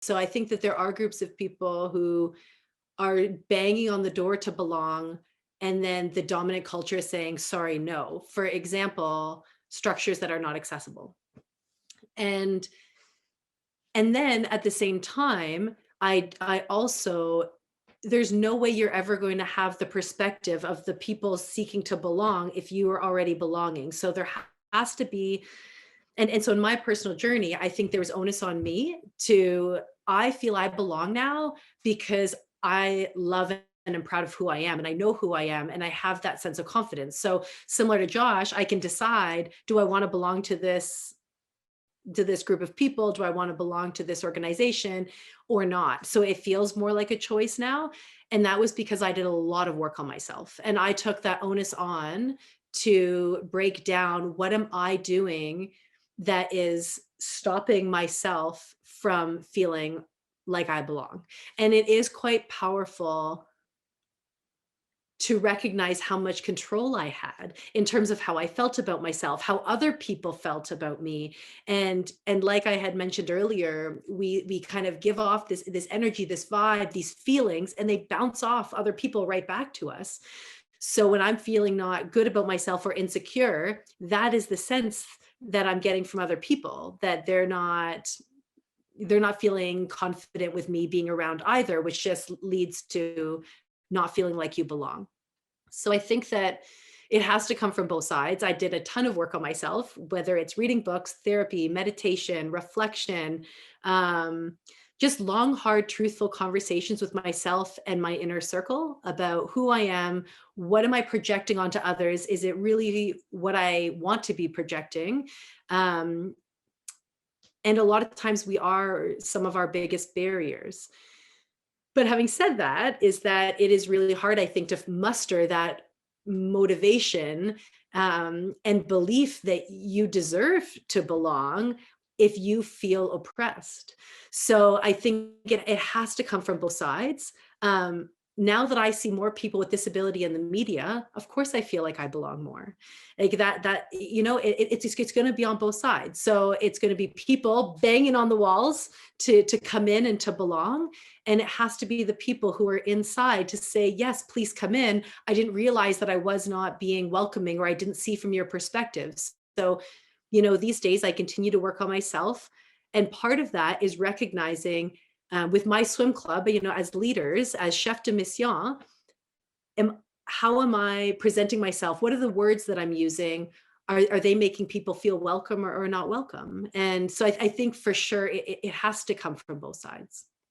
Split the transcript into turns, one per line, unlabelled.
So I think that there are groups of people who are banging on the door to belong, and then the dominant culture is saying, sorry, no. For example, structures that are not accessible. And and then at the same time, I also there's no way you're ever going to have the perspective of the people seeking to belong if you are already belonging. So there has to be, and so in my personal journey, I think there was onus on me to, I feel I belong now because I love and am proud of who I am, and I know who I am, and I have that sense of confidence. So similar to Josh, I can decide, do I want to belong to this group of people? Do I want to belong to this organization or not? So it feels more like a choice now. And that was because I did a lot of work on myself, and I took that onus on to break down, what am I doing that is stopping myself from feeling like I belong? And it is quite powerful to recognize how much control I had in terms of how I felt about myself, how other people felt about me. And like I had mentioned earlier, we kind of give off this energy, this vibe, these feelings, and they bounce off other people right back to us. So when I'm feeling not good about myself or insecure, that is the sense that I'm getting from other people, that they're not feeling confident with me being around either, which just leads to not feeling like you belong. So I think that it has to come from both sides. I did a ton of work on myself, whether it's reading books, therapy, meditation, reflection, um, just long, hard, truthful conversations with myself and my inner circle about who I am. What am I projecting onto others? Is it really what I want to be projecting? Um, and a lot of times we are some of our biggest barriers. But having said that, is that it is really hard, I think, to muster that motivation, and belief that you deserve to belong if you feel oppressed. So I think it has to come from both sides. Now that I see more people with disability in the media, of course I feel like I belong more. Like that, it's going to be on both sides. So it's going to be people banging on the walls to come in and to belong, and it has to be the people who are inside to say, yes, please come in. I didn't realize that I was not being welcoming, or I didn't see from your perspectives. So, these days I continue to work on myself. And part of that is recognizing, with my swim club, as leaders, as chef de mission, am how am I presenting myself? What are the words that I'm using? Are they making people feel welcome, or not welcome? And so I think for sure it has to come from both sides.